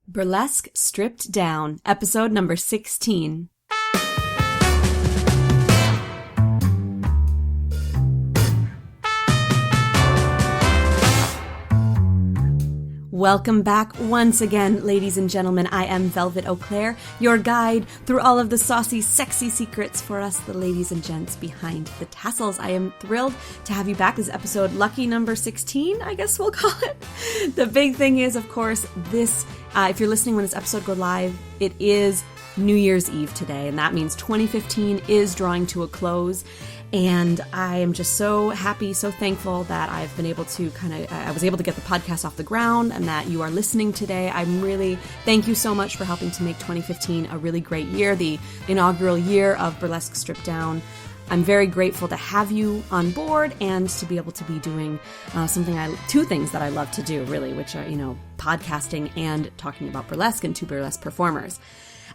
Burlesque Stripped Down, episode number 16. Welcome back once again, ladies and gentlemen. I am Velvet Eau Claire, your guide through all of the saucy, sexy secrets for us, the ladies and gents behind the tassels. I am thrilled to have you back. This is episode lucky number 16, I guess we'll call it. The big thing is, of course, this, if you're listening when this episode goes live, it is New Year's Eve today, and that means 2015 is drawing to a close. And I am just so happy, so thankful that I've been able to I was able to get the podcast off the ground and that you are listening today. Thank you so much for helping to make 2015 a really great year, the inaugural year of Burlesque Stripped Down. I'm very grateful to have you on board and to be able to be doing two things that I love to do, really, which are, podcasting and talking about burlesque and two burlesque performers.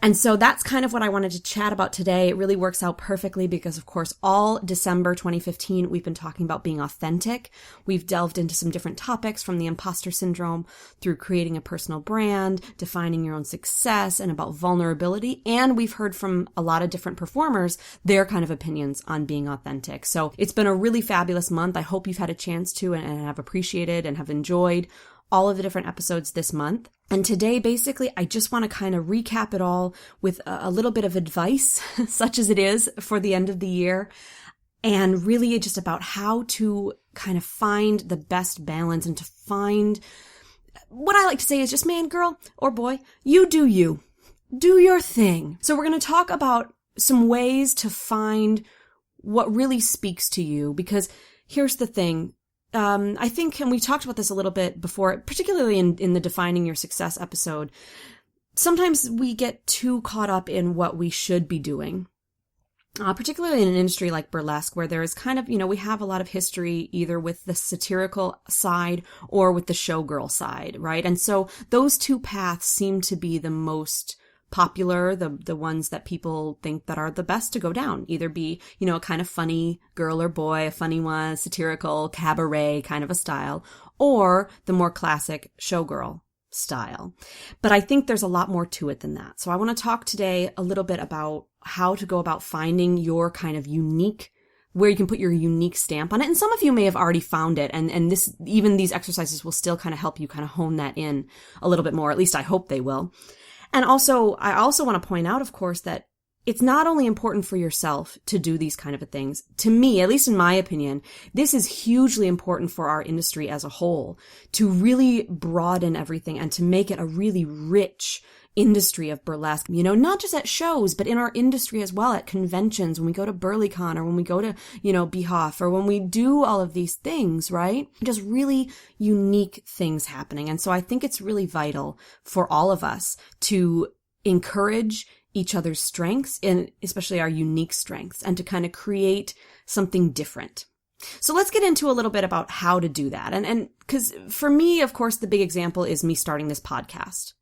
And so that's kind of what I wanted to chat about today. It really works out perfectly because, of course, all December 2015, we've been talking about being authentic. We've delved into some different topics from the imposter syndrome through creating a personal brand, defining your own success, and about vulnerability. And we've heard from a lot of different performers their kind of opinions on being authentic. So it's been a really fabulous month. I hope you've had a chance to and have appreciated and have enjoyed all of the different episodes this month. And today, basically, I just want to kind of recap it all with a little bit of advice, such as it is, for the end of the year. And really just about how to kind of find the best balance and to find what I like to say is just, man, girl, or boy, you do you. Do your thing. So we're going to talk about some ways to find what really speaks to you, because here's the thing. I think, and we talked about this a little bit before, particularly in the Defining Your Success episode, sometimes we get too caught up in what we should be doing, particularly in an industry like burlesque, where there is kind of, we have a lot of history either with the satirical side or with the showgirl side, right? And so those two paths seem to be the most popular, the ones that people think that are the best to go down, either be, a kind of funny girl or boy, a funny one, satirical, cabaret kind of a style, or the more classic showgirl style. But I think there's a lot more to it than that. So I want to talk today a little bit about how to go about finding your kind of unique, where you can put your unique stamp on it. And some of you may have already found it. And even these exercises will still kind of help you kind of hone that in a little bit more. At least I hope they will. And also, I also want to point out, of course, that it's not only important for yourself to do these kind of things. To me, at least in my opinion, this is hugely important for our industry as a whole, to really broaden everything and to make it a really rich industry of burlesque, not just at shows, but in our industry as well, at conventions, when we go to BurlyCon or when we go to, BHoF, or when we do all of these things, right? Just really unique things happening. And so I think it's really vital for all of us to encourage each other's strengths, and especially our unique strengths, and to kind of create something different. So let's get into a little bit about how to do that. And because for me, of course, the big example is me starting this podcast.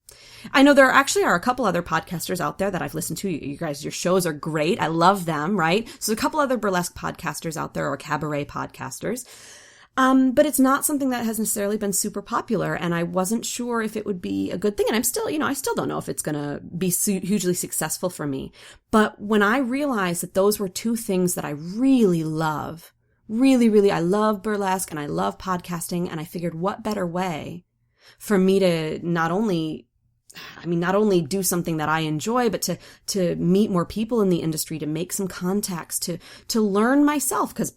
I know there actually are a couple other podcasters out there that I've listened to. You guys, your shows are great. I love them, right? So a couple other burlesque podcasters out there, or cabaret podcasters. But it's not something that has necessarily been super popular, and I wasn't sure if it would be a good thing. And I'm still, I still don't know if it's going to be hugely successful for me. But when I realized that those were two things that I really love, really, I love burlesque and I love podcasting, and I figured what better way for me to not only do something that I enjoy, but to meet more people in the industry, to make some contacts, to learn myself. Because,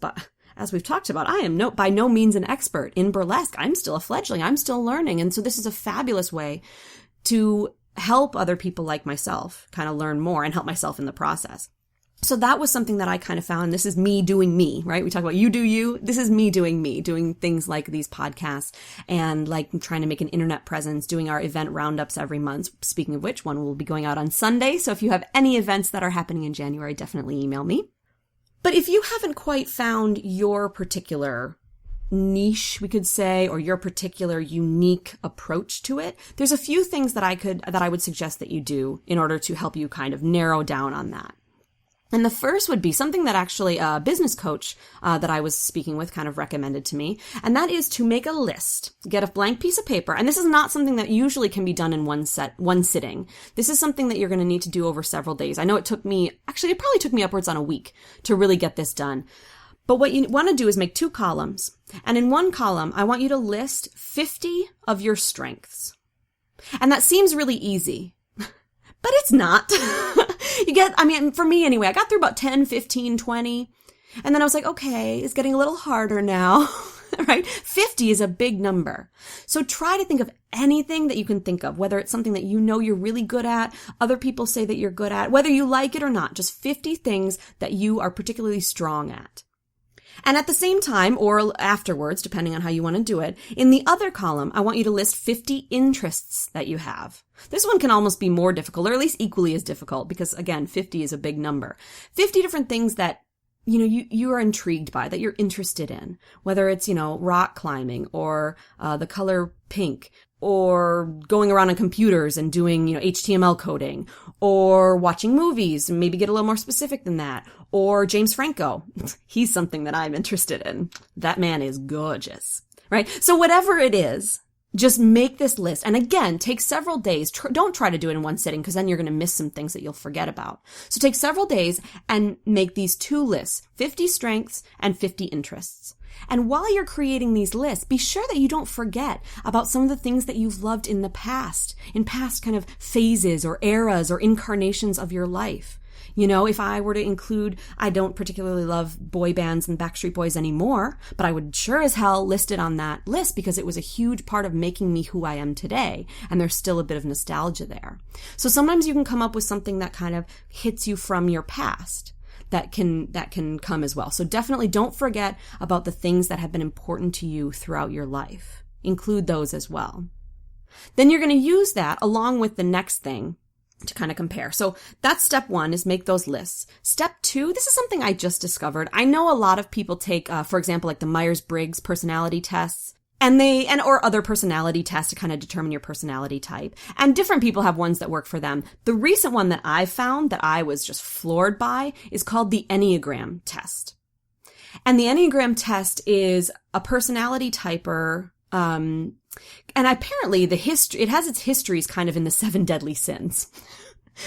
as we've talked about, I am by no means an expert in burlesque. I'm still a fledgling. I'm still learning. And so this is a fabulous way to help other people like myself kind of learn more and help myself in the process. So that was something that I kind of found. This is me doing me, right? We talk about you do you. This is me, doing things like these podcasts and like trying to make an internet presence, doing our event roundups every month. Speaking of which, one will be going out on Sunday. So if you have any events that are happening in January, definitely email me. But if you haven't quite found your particular niche, we could say, or your particular unique approach to it, there's a few things that I would suggest that you do in order to help you kind of narrow down on that. And the first would be something that actually a business coach that I was speaking with kind of recommended to me. And that is to make a list, get a blank piece of paper. And this is not something that usually can be done in one sitting. This is something that you're going to need to do over several days. I know it probably took me upwards on a week to really get this done. But what you want to do is make 2 columns. And in one column, I want you to list 50 of your strengths. And that seems really easy, but it's not. For me anyway, I got through about 10, 15, 20. And then I was like, okay, it's getting a little harder now, right? 50 is a big number. So try to think of anything that you can think of, whether it's something that you know you're really good at, other people say that you're good at, whether you like it or not, just 50 things that you are particularly strong at. And at the same time, or afterwards, depending on how you want to do it, in the other column, I want you to list 50 interests that you have. This one can almost be more difficult, or at least equally as difficult, because again, 50 is a big number. 50 different things that you are intrigued by, that you're interested in, whether it's, rock climbing or the color pink, or going around on computers and doing, HTML coding, or watching movies, and maybe get a little more specific than that, or James Franco. He's something that I'm interested in. That man is gorgeous, right? So whatever it is, just make this list. And again, take several days. Don't try to do it in one sitting, because then you're going to miss some things that you'll forget about. So take several days and make these 2 lists, 50 strengths and 50 interests. And while you're creating these lists, be sure that you don't forget about some of the things that you've loved in the past, in past kind of phases or eras or incarnations of your life. If I were to include, I don't particularly love boy bands and Backstreet Boys anymore, but I would sure as hell list it on that list because it was a huge part of making me who I am today. And there's still a bit of nostalgia there. So sometimes you can come up with something that kind of hits you from your past. That can come as well. So definitely don't forget about the things that have been important to you throughout your life. Include those as well. Then you're going to use that along with the next thing to kind of compare. So that's step 1, is make those lists. Step 2, this is something I just discovered. I know a lot of people take, for example, like the Myers-Briggs personality tests. Or other personality tests to kind of determine your personality type. And different people have ones that work for them. The recent one that I found that I was just floored by is called the Enneagram test. And the Enneagram test is a personality typer, and apparently it has its histories kind of in the 7 deadly sins.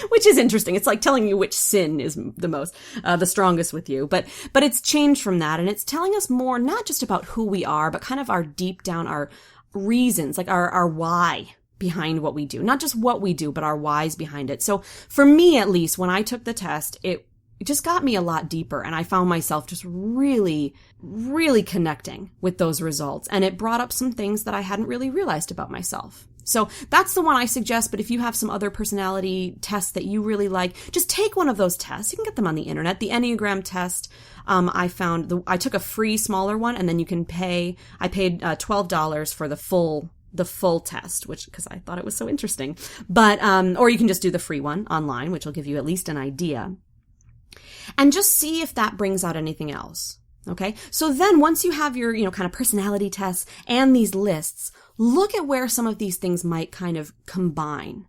Which is interesting. It's like telling you which sin is the strongest with you. But it's changed from that, and it's telling us more, not just about who we are, but kind of our deep down, our reasons, like our why behind what we do. Not just what we do, but our whys behind it. So for me, at least, when I took the test, it just got me a lot deeper, and I found myself just really, really connecting with those results. And it brought up some things that I hadn't really realized about myself. So that's the one I suggest, but if you have some other personality tests that you really like, just take one of those tests. You can get them on the internet. The Enneagram test, I took a free smaller one, and then you can I paid $12 for the full test, because I thought it was so interesting. But, or you can just do the free one online, which will give you at least an idea. And just see if that brings out anything else. Okay. So then once you have your, kind of personality tests and these lists, look at where some of these things might kind of combine,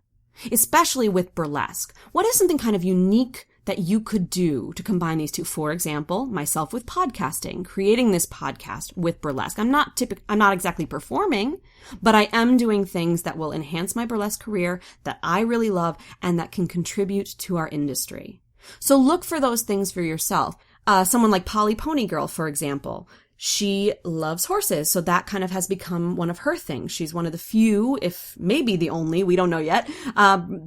especially with burlesque. What is something kind of unique that you could do to combine these two? For example, myself with podcasting, creating this podcast with burlesque. I'm not exactly performing, but I am doing things that will enhance my burlesque career that I really love and that can contribute to our industry. So look for those things for yourself. Someone like Polly Pony Girl, for example, she loves horses, so that kind of has become one of her things. She's one of the few, if maybe the only, we don't know yet,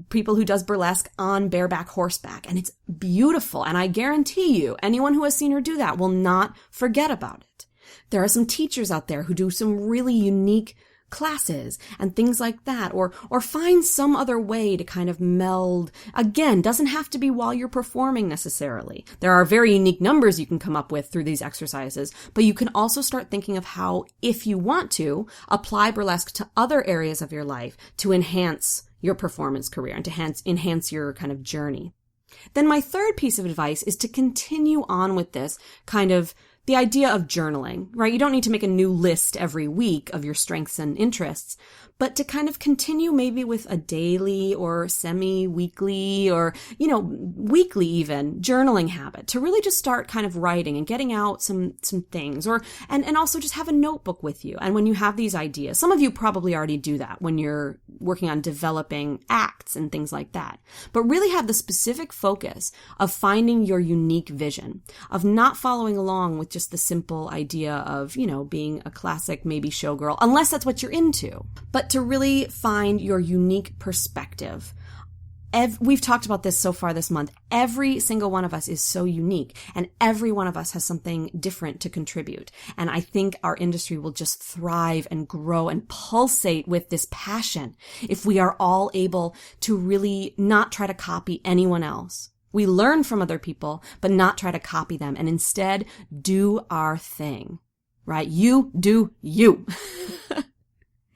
people who does burlesque on bareback horseback, and it's beautiful. And I guarantee you, anyone who has seen her do that will not forget about it. There are some teachers out there who do some really unique classes and things like that, or find some other way to kind of meld. Again, doesn't have to be while you're performing necessarily. There are very unique numbers you can come up with through these exercises, but you can also start thinking of how, if you want to, apply burlesque to other areas of your life to enhance your performance career and to enhance your kind of journey. Then my third piece of advice is to continue on with this kind of the idea of journaling, right? You don't need to make a new list every week of your strengths and interests, but to kind of continue maybe with a daily or semi-weekly or, weekly even journaling habit to really just start kind of writing and getting out some things and also just have a notebook with you. And when you have these ideas, some of you probably already do that when you're working on developing acts and things like that, but really have the specific focus of finding your unique vision, of not following along with just the simple idea of, being a classic maybe showgirl, unless that's what you're into, but to really find your unique perspective. We've talked about this so far this month. Every single one of us is so unique, and every one of us has something different to contribute. And I think our industry will just thrive and grow and pulsate with this passion if we are all able to really not try to copy anyone else. We learn from other people, but not try to copy them, and instead do our thing, right? You do you.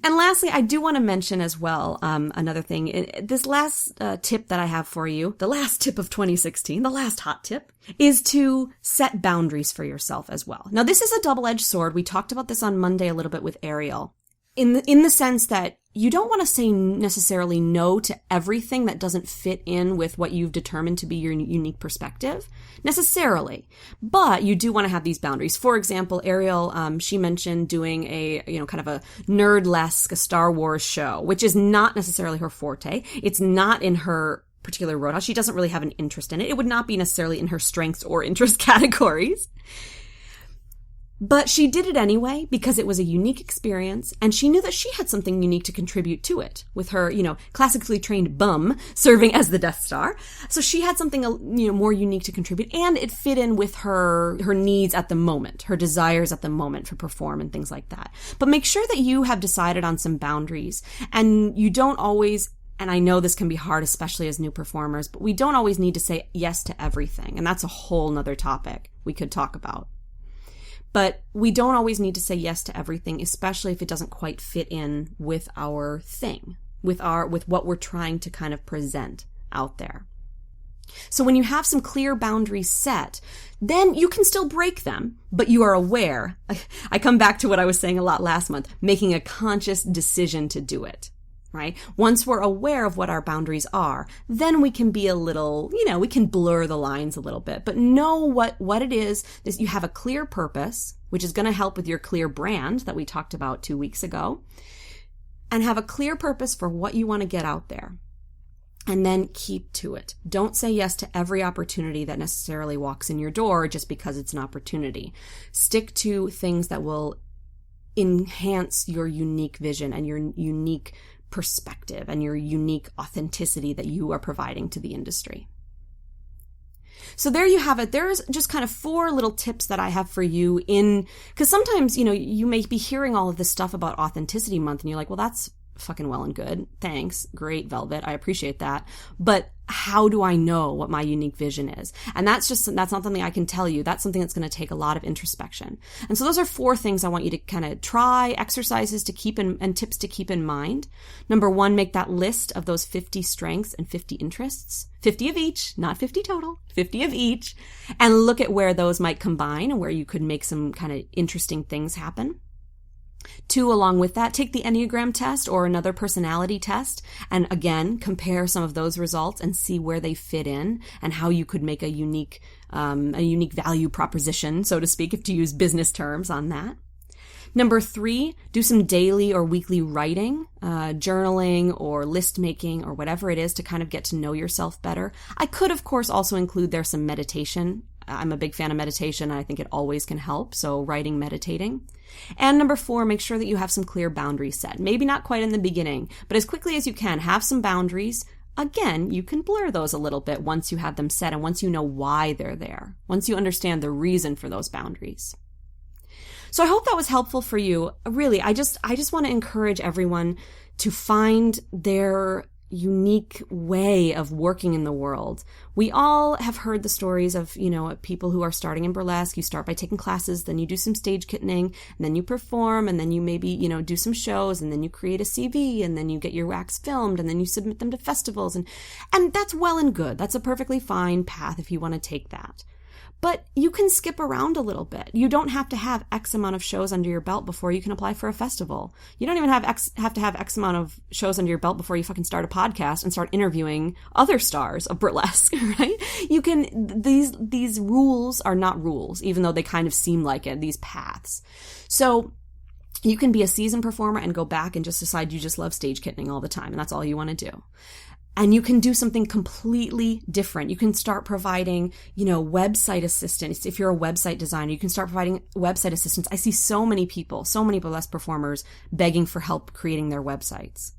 And lastly, I do want to mention as well, another thing. This last tip that I have for you, the last tip of 2016, the last hot tip, is to set boundaries for yourself as well. Now, this is a double-edged sword. We talked about this on Monday a little bit with Ariel, in the sense that you don't want to say necessarily no to everything that doesn't fit in with what you've determined to be your unique perspective, necessarily. But you do want to have these boundaries. For example, Ariel, she mentioned doing a, kind of a nerd-esque Star Wars show, which is not necessarily her forte. It's not in her particular roadhouse. She doesn't really have an interest in it. It would not be necessarily in her strengths or interest categories. But she did it anyway because it was a unique experience, and she knew that she had something unique to contribute to it with her, classically trained bum serving as the Death Star. So she had something, more unique to contribute, and it fit in with her needs at the moment, her desires at the moment for perform and things like that. But make sure that you have decided on some boundaries, and you don't always, and I know this can be hard, especially as new performers, but we don't always need to say yes to everything. And that's a whole nother topic we could talk about. But we don't always need to say yes to everything, especially if it doesn't quite fit in with our thing, with what we're trying to kind of present out there. So when you have some clear boundaries set, then you can still break them, but you are aware. I come back to what I was saying a lot last month, making a conscious decision to do it. Right? Once we're aware of what our boundaries are, then we can be a little, we can blur the lines a little bit, but know what it is you have a clear purpose, which is going to help with your clear brand that we talked about 2 weeks ago, and have a clear purpose for what you want to get out there. And then keep to it. Don't say yes to every opportunity that necessarily walks in your door just because it's an opportunity. Stick to things that will enhance your unique vision and your unique perspective and your unique authenticity that you are providing to the industry. So there you have it. There's just kind of 4 little tips that I have for you because sometimes, you may be hearing all of this stuff about Authenticity Month and you're like, well, that's fucking well and good. Thanks. Great, Velvet. I appreciate that. But how do I know what my unique vision is? And that's not something I can tell you. That's something that's going to take a lot of introspection. And so those are 4 things I want you to kind of try, exercises to keep and tips to keep in mind. Number 1, make that list of those 50 strengths and 50 interests. 50 of each, not 50 total, 50 of each. And look at where those might combine and where you could make some kind of interesting things happen. 2, along with that, take the Enneagram test or another personality test and again, compare some of those results and see where they fit in and how you could make a unique value proposition, so to speak, if to use business terms on that. Number 3, do some daily or weekly writing, journaling or list making or whatever it is to kind of get to know yourself better. I could, of course, also include there some meditation. I'm a big fan of meditation, and I think it always can help. So writing, meditating. And number 4, make sure that you have some clear boundaries set. Maybe not quite in the beginning, but as quickly as you can, have some boundaries. Again, you can blur those a little bit once you have them set and once you know why they're there, once you understand the reason for those boundaries. So I hope that was helpful for you. Really, I just want to encourage everyone to find their unique way of working in the world. We all have heard the stories of, people who are starting in burlesque. You start by taking classes, then you do some stage kittening, and then you perform, and then you maybe, do some shows, and then you create a CV, and then you get your wax filmed, and then you submit them to festivals. And that's well and good. That's a perfectly fine path if you want to take that. But you can skip around a little bit. You don't have to have X amount of shows under your belt before you can apply for a festival. You don't even have to have X amount of shows under your belt before you fucking start a podcast and start interviewing other stars of burlesque, right? You can, these rules are not rules, even though they kind of seem like it, these paths. So you can be a seasoned performer and go back and just decide you just love stage kittening all the time and that's all you want to do. And you can do something completely different. You can start providing, website assistance. If you're a website designer, you can start providing website assistance. I see so many people, so many burlesque performers begging for help creating their websites.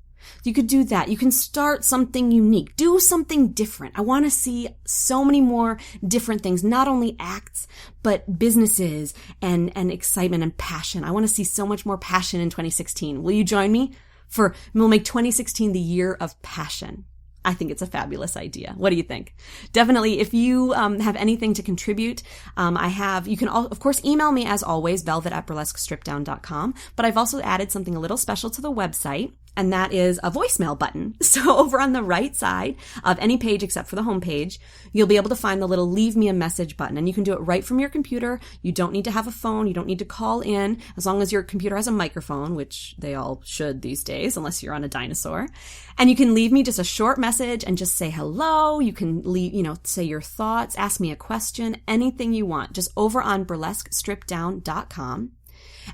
You could do that. You can start something unique. Do something different. I want to see so many more different things, not only acts, but businesses and excitement and passion. I want to see so much more passion in 2016. Will you join me? We'll make 2016 the year of passion. I think it's a fabulous idea. What do you think? Definitely, if you have anything to contribute, you can, of course, email me as always, velvet@burlesquestripdown.com, but I've also added something a little special to the website, and that is a voicemail button. So over on the right side of any page except for the home page, you'll be able to find the little leave me a message button, and you can do it right from your computer. You don't need to have a phone. You don't need to call in, as long as your computer has a microphone, which they all should these days, unless you're on a dinosaur. And you can leave me just a short message and just say hello. You can leave, say your thoughts, ask me a question, anything you want, just over on burlesquestripdown.com.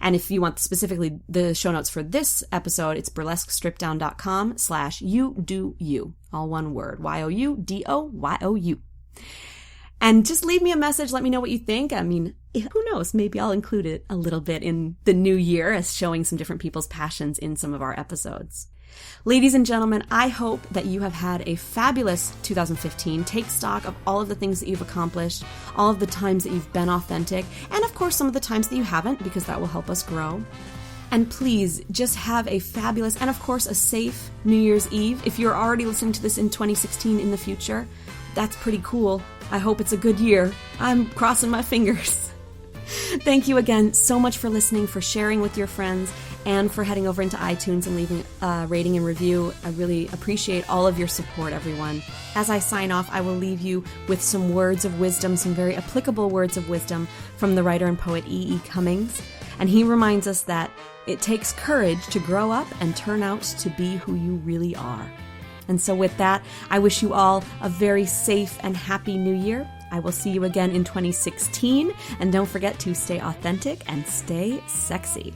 And if you want specifically the show notes for this episode, it's burlesquestripdown.com/you-do-you. All one word. YOUDOYOU. And just leave me a message. Let me know what you think. I mean, who knows? Maybe I'll include it a little bit in the new year as showing some different people's passions in some of our episodes. Ladies and gentlemen, I hope that you have had a fabulous 2015. Take stock of all of the things that you've accomplished, all of the times that you've been authentic, and of course some of the times that you haven't, because that will help us grow. And please just have a fabulous and of course a safe New Year's Eve. If you're already listening to this in 2016 in the future, that's pretty cool. I hope it's a good year. I'm crossing my fingers. Thank you again so much for listening, for sharing with your friends, and for heading over into iTunes and leaving a rating and review. I really appreciate all of your support, everyone. As I sign off, I will leave you with some words of wisdom, some very applicable words of wisdom from the writer and poet E.E. Cummings. And he reminds us that it takes courage to grow up and turn out to be who you really are. And so with that, I wish you all a very safe and happy New Year. I will see you again in 2016. And don't forget to stay authentic and stay sexy.